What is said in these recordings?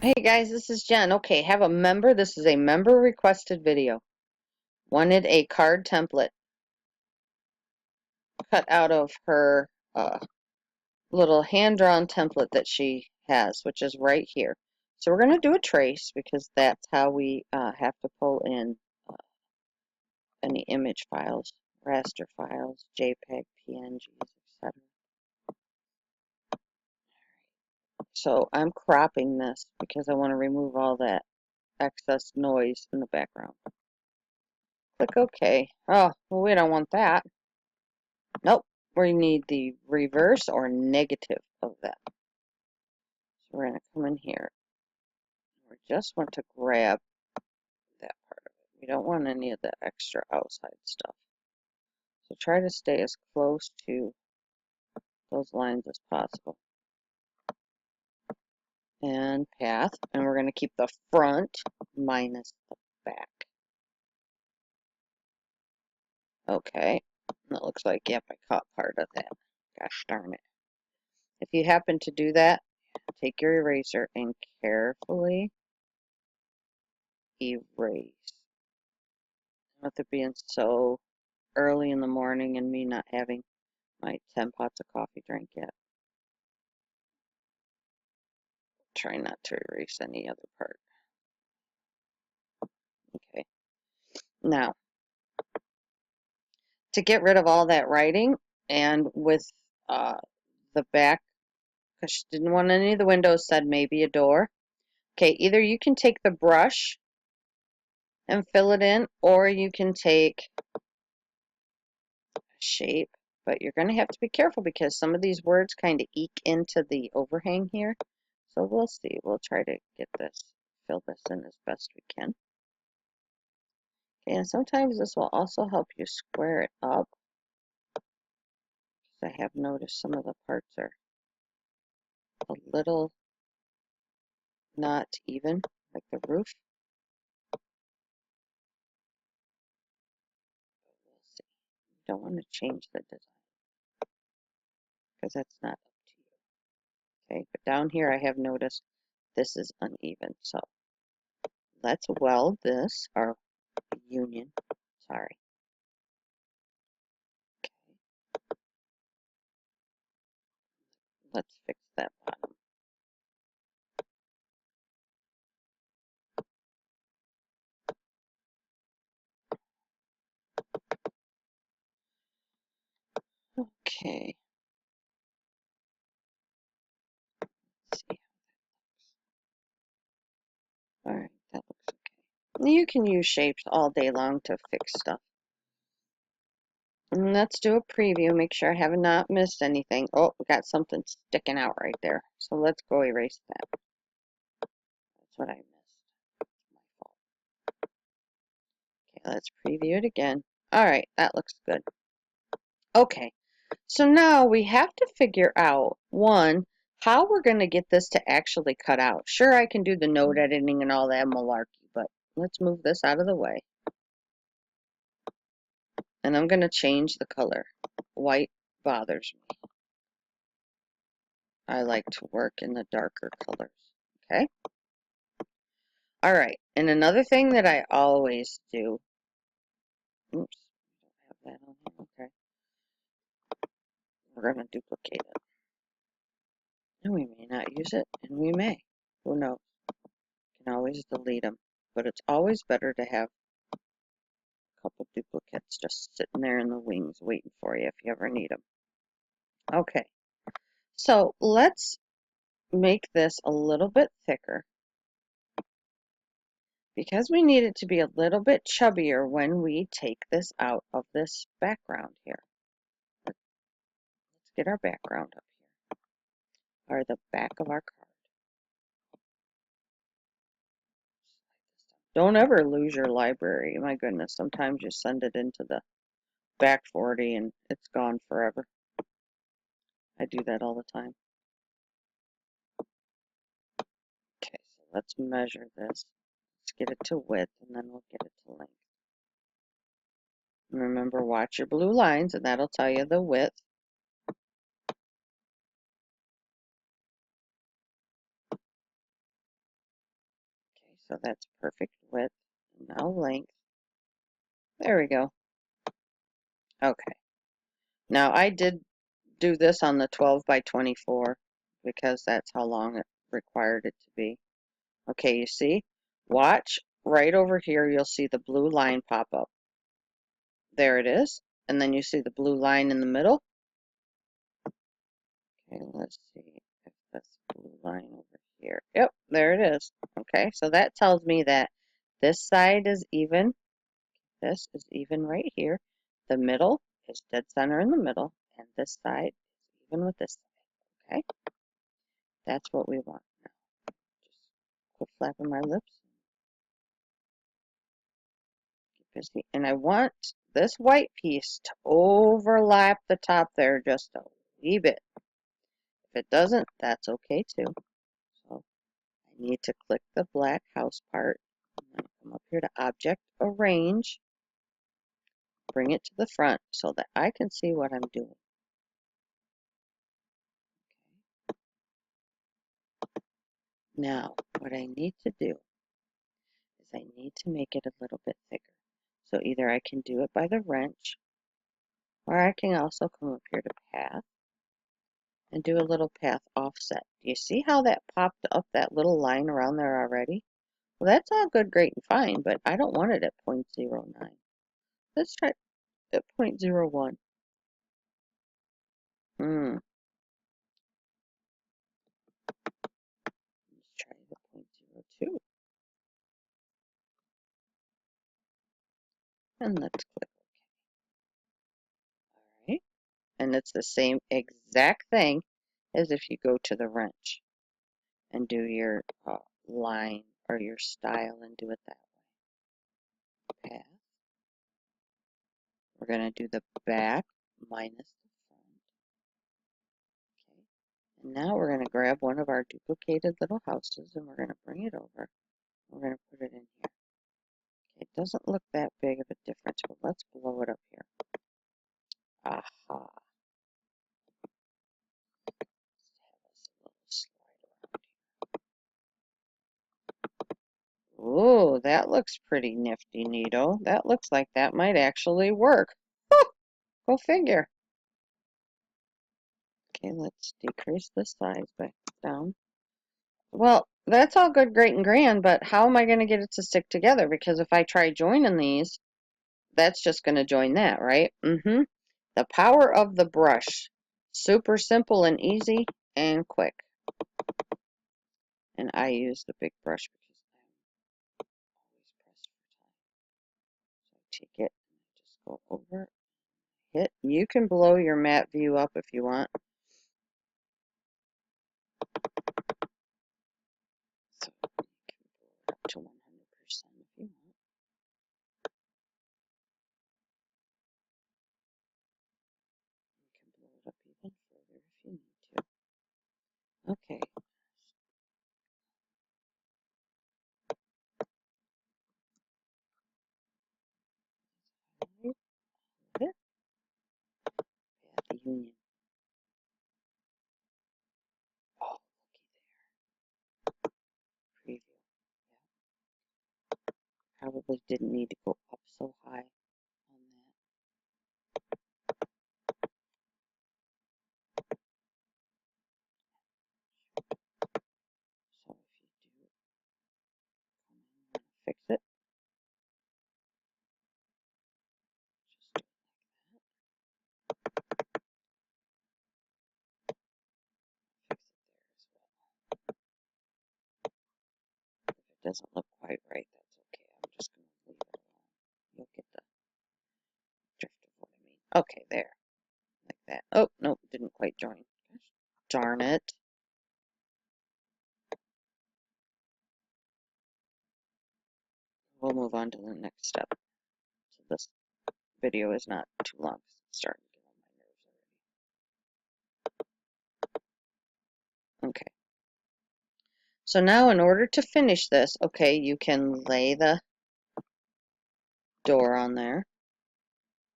Hey guys, this is Jen. Okay, have a member. This is a member requested video. Wanted a card template cut out of her little hand-drawn template that she has, which is right here. So we're going to do a trace because that's how we have to pull in uh, any image files, raster files, JPEG, PNGs, etc. So I'm cropping this because I want to remove all that excess noise in the background. Click OK. Oh, well, we don't want that. Nope, we need the reverse or negative of that. So we're going to come in here. We just want to grab that part of it. We don't want any of the extra outside stuff. So try to stay as close to those lines as possible. And path, and we're going to keep the front minus the back. Okay, that looks like, yep, I caught part of that. Gosh darn it. If you happen to do that, take your eraser and carefully erase. With it being so early in the morning and me not having my 10 pots of coffee drink yet. Try not to erase any other part. Okay. Now, to get rid of all that writing and with the back, because she didn't want any of the windows, said maybe a door. Okay, either you can take the brush and fill it in, or you can take a shape, but you're going to have to be careful because some of these words kind of eke into the overhang here. So we'll see. We'll try to get this, fill this in as best we can. Okay, and sometimes this will also help you square it up. I have noticed some of the parts are a little not even, like the roof. We'll see. You don't want to change the design because that's not up to you. Okay, but down here I have noticed this is uneven. So let's weld this, or union, sorry. Okay, let's fix that bottom. Okay, let's see. All right, that looks okay. You can use shapes all day long to fix stuff. And let's do a preview, make sure I have not missed anything. Oh, we got something sticking out right there. So let's go erase that. That's what I missed. It's my fault. Okay, let's preview it again. All right, that looks good. Okay, so now we have to figure out, one, how we're going to get this to actually cut out. Sure, I can do the node editing and all that malarkey, but let's move this out of the way. And I'm going to change the color. White bothers me. I like to work in the darker colors. Okay? All right. And another thing that I always do. Oops. I don't have that on here. Okay. We're going to duplicate it. And we may not use it, and we may. Who knows? You can always delete them. But it's always better to have a couple duplicates just sitting there in the wings waiting for you if you ever need them. Okay. So let's make this a little bit thicker, because we need it to be a little bit chubbier when we take this out of this background here. Let's get our background up here, or the back of our card. Don't ever lose your library. My goodness, sometimes you send it into the back 40 and it's gone forever. I do that all the time. Okay, so let's measure this. Let's get it to width, and then we'll get it to length. And remember, watch your blue lines, and that'll tell you the width. so that's perfect width. Now length. There we go. Okay. Now I did do this on the 12 by 24 because that's how long it required it to be. Okay, you see? Watch right over here, you'll see the blue line pop up. There it is. And then you see the blue line in the middle. Okay, let's see if that's blue line over here. Yep, there it is. Okay, so that tells me that this side is even. This is even right here. The middle is dead center in the middle, and this side is even with this side. Okay, that's what we want. Now, just quit flapping my lips. Keep busy. And I want this white piece to overlap the top there just a wee bit. If it doesn't, that's okay too. So I need to click the black house part. And then come up here to Object, Arrange, bring it to the front so that I can see what I'm doing. Now, what I need to do is I need to make it a little bit thicker. So either I can do it by the wrench, or I can also come up here to Path and do a little path offset. Do you see how that popped up that little line around there already? Well, that's all good, great, and fine, but I don't want it at 0.09. Let's try at 0.01. Let's try the 0.02. And let's click OK. All right. And it's the same exact thing as if you go to the wrench and do your line or your style and do it that way. Path. We're going to do the back minus the front. Okay. And now we're going to grab one of our duplicated little houses and we're going to bring it over. We're going to put it in here. Okay, it doesn't look that big of a difference, but let's blow it up here. Aha. Let's have us a little slide around here. Ooh, that looks pretty nifty, Neato. That looks like that might actually work. Whew, go figure. Okay, let's decrease the size by down. Well, that's all good, great, and grand, but how am I going to get it to stick together? Because if I try joining these, that's just going to join that, right? The power of the brush. Super simple and easy and quick. And I use the big brush because I'm always pressed for time. So I take it and I just go over, hit. You can blow your matte view up if you want. So you can blow it up to 100% if you want. You can blow it up even further if you need to. Okay. Hit. Add the union. Oh, looky there. Preview. Yeah. Probably didn't need to go up so high on that. So if you do come in and fix it, just do it like that. Fix it there as well. If it doesn't look quite right, that's okay. I'm just going to leave it alone. You'll get the drift of what I mean. Okay, there. Like that. Oh, nope, didn't quite join. Gosh, darn it. We'll move on to the next step. So this video is not too long. It's starting to get on my nerves already. Okay. So now in order to finish this, okay, you can lay the door on there.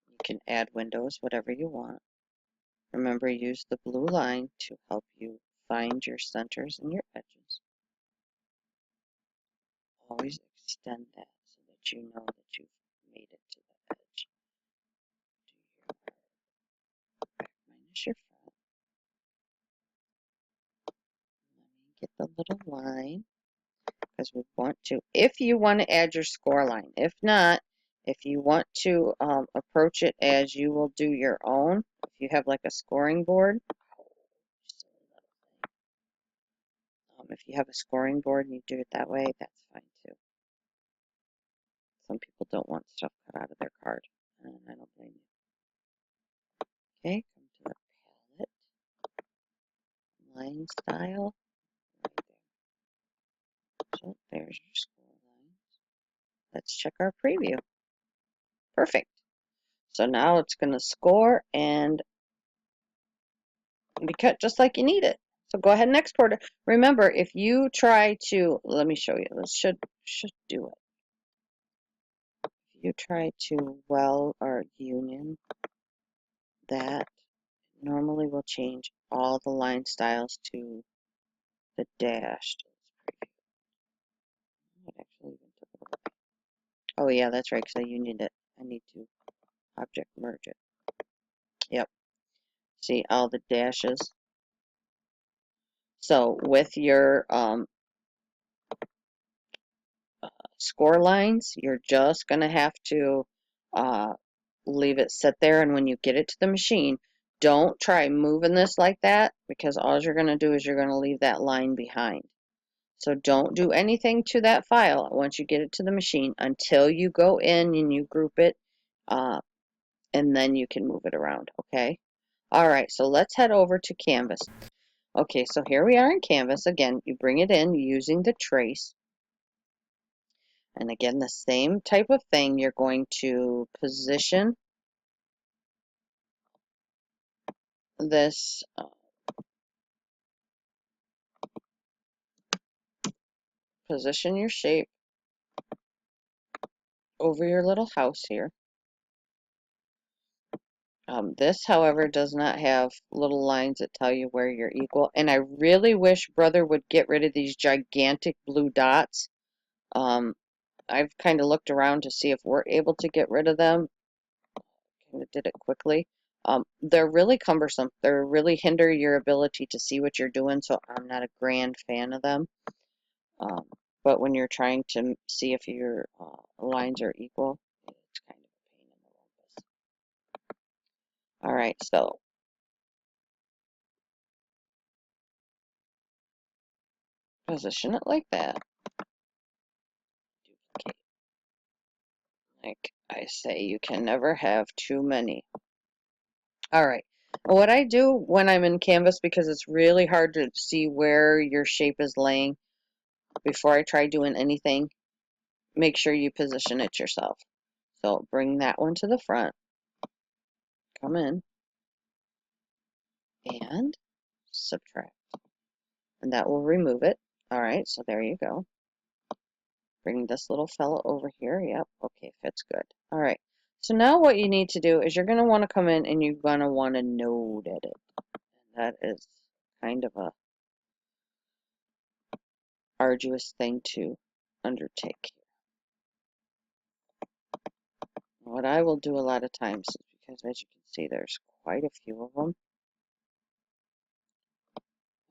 You can add windows, whatever you want. Remember, use the blue line to help you find your centers and your edges. always extend that so that you know that you've made it to the edge. Do your back minus your front. Let me get the little line because we want to, if you want to add your score line. If not, if you want to approach it as you will do your own, if you have like a scoring board, if you have a scoring board and you do it that way, that's fine too. Some people don't want stuff cut out of their card, and I don't blame you. Okay, come to the palette, line style, right there. So there's your score lines. Let's check our preview. Perfect. So now it's going to score and be cut just like you need it. So go ahead and export it. Remember, if you try to, let me show you, this should do it. If you try to weld or union that, normally will change all the line styles to the dashed. Oh yeah, that's right, because I unioned it. I need to object merge it. Yep. See all the dashes. So with your score lines, you're just going to have to leave it sit there, and when you get it to the machine, don't try moving this like that, because all you're going to do is you're going to leave that line behind. So don't do anything to that file once you get it to the machine until you go in and you group it, and then you can move it around, okay? All right, so let's head over to Canvas. Okay, so here we are in Canvas. Again, you bring it in using the trace. And again, the same type of thing. You're going to position this position your shape over your little house here. This, however, does not have little lines that tell you where you're equal. And I really wish Brother would get rid of these gigantic blue dots. I've kind of looked around to see if we're able to get rid of them. Kind of did it quickly. They're really cumbersome. They really hinder your ability to see what you're doing, so I'm not a grand fan of them. But when you're trying to see if your lines are equal, it's kind of a pain in the rumpus. All right, so position it like that. Duplicate. Like I say, you can never have too many. All right. What I do when I'm in Canvas, because it's really hard to see where your shape is laying before I try doing anything, make sure you position it yourself. So bring that one to the front, come in, and subtract. And that will remove it. All right, so there you go. Bring this little fella over here. Yep, okay, fits good. All right, so now what you need to do is you're going to want to come in and you're going to want to node edit. And that is kind of a arduous thing to undertake. What I will do a lot of times is, because as you can see, there's quite a few of them,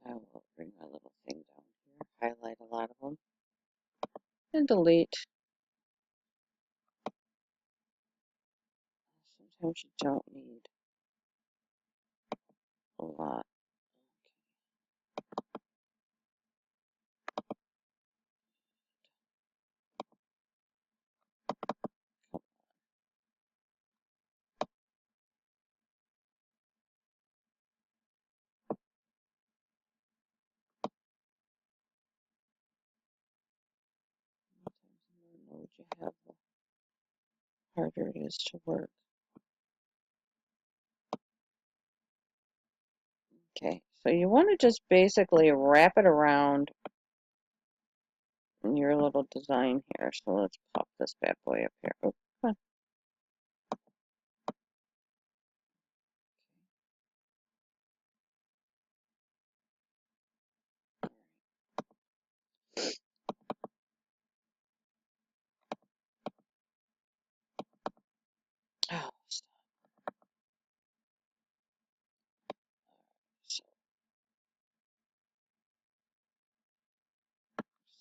I will bring my little thing down here, highlight a lot of them, and delete. Sometimes you don't need a lot. Sometimes the more nodes you have, the harder it is to work. Okay, so you want to just basically wrap it around your little design here. So let's pop this bad boy up here. Oh, come on.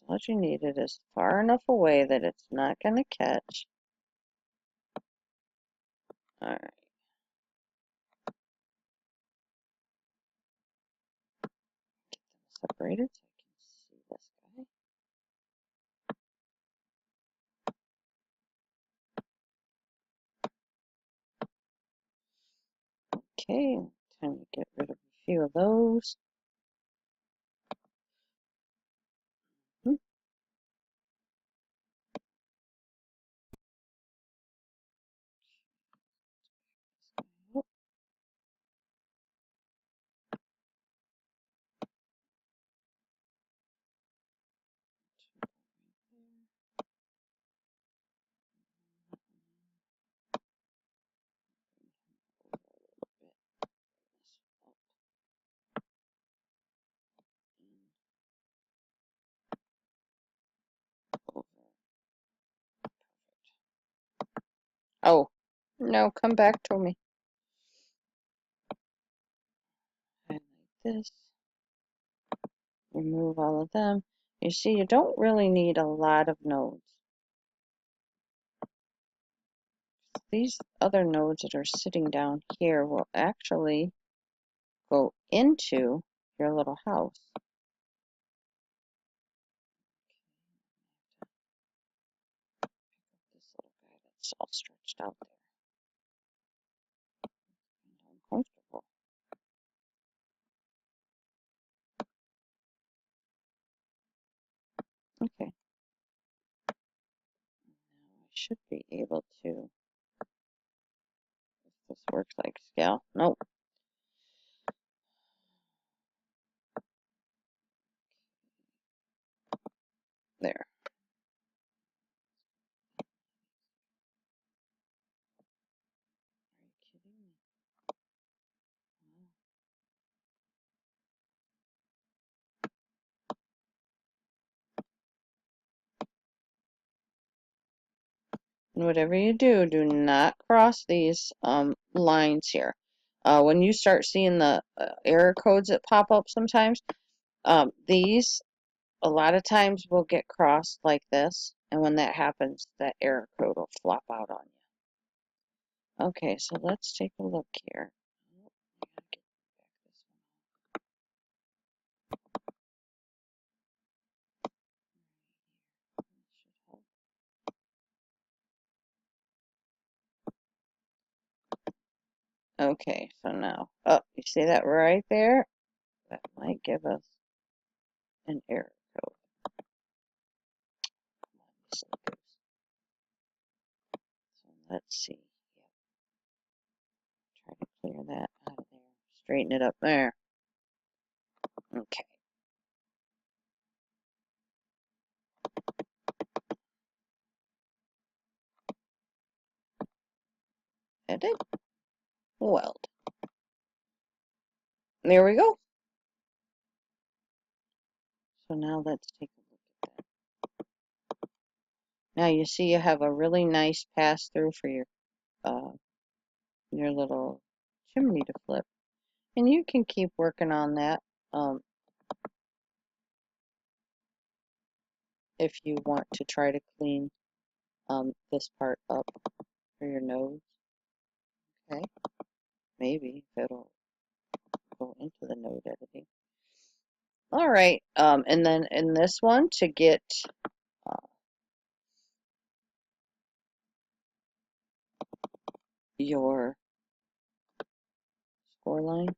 All you need it is far enough away that it's not going to catch. All right. Get them separated so I can see this guy. Okay, time to get rid of a few of those. Hmm. Oh, no, come back to me. Highlight this. Remove all of them. You see, you don't really need a lot of nodes. These other nodes that are sitting down here will actually go into your little house. This little guy that's all stretched out there. Uncomfortable. Okay. Now I should be able to, if this works like SCAL. Nope. There. Are you kidding me? And whatever you do, do not cross these lines here. When you start seeing the error codes that pop up sometimes, these a lot of times will get crossed like this, and when that happens, that error code will flop out on you. Okay, so let's take a look here. Okay, so now, oh, you see that right there? That might give us an error code. Come on, you silly goose. So let's see. Try to clear that out of there. Straighten it up there. Okay. Edit. Weld. There we go. So now let's take a look at that. Now you see you have a really nice pass through for your little chimney to flip. And you can keep working on that if you want to try to clean this part up for your nose. Okay, maybe it'll go into the node editing. All right, and then in this one to get your score line.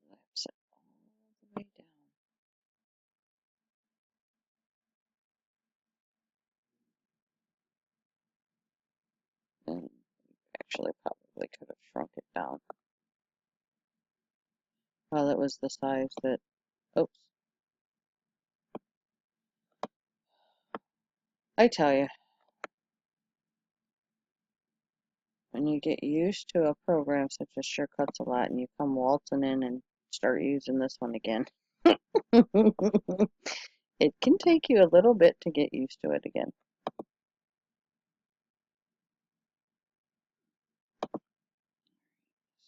Collapse it all the way down. And actually probably could have shrunk it down. Well, it was the size that, oops. I tell you, when you get used to a program such as SureCuts a lot and you come waltzing in and start using this one again, it can take you a little bit to get used to it again.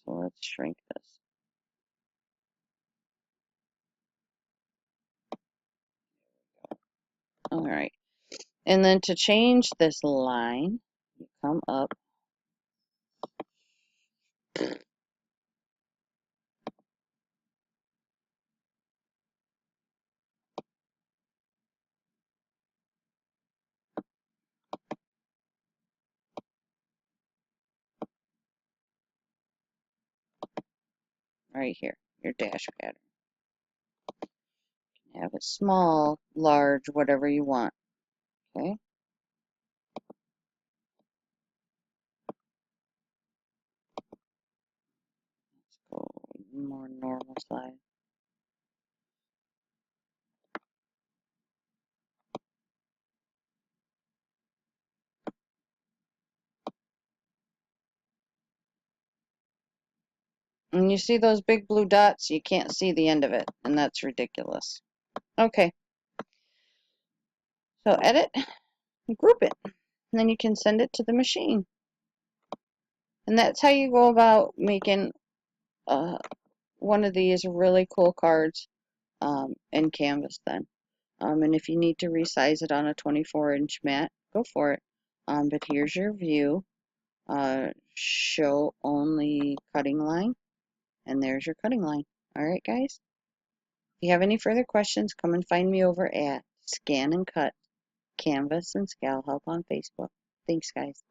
So let's shrink this. All right. And then to change this line, you come up. Right here, your dash pattern. Have it small, large, whatever you want. Okay. Let's go more normal size. And you see those big blue dots? You can't see the end of it, and that's ridiculous. Okay. So edit, group it, and then you can send it to the machine. And that's how you go about making one of these really cool cards in Canvas then. And if you need to resize it on a 24-inch mat, go for it. But here's your view. Show only cutting line, and there's your cutting line. All right, guys. If you have any further questions, come and find me over at ScanNCut, Canvas and SCAL Help on Facebook. Thanks, guys.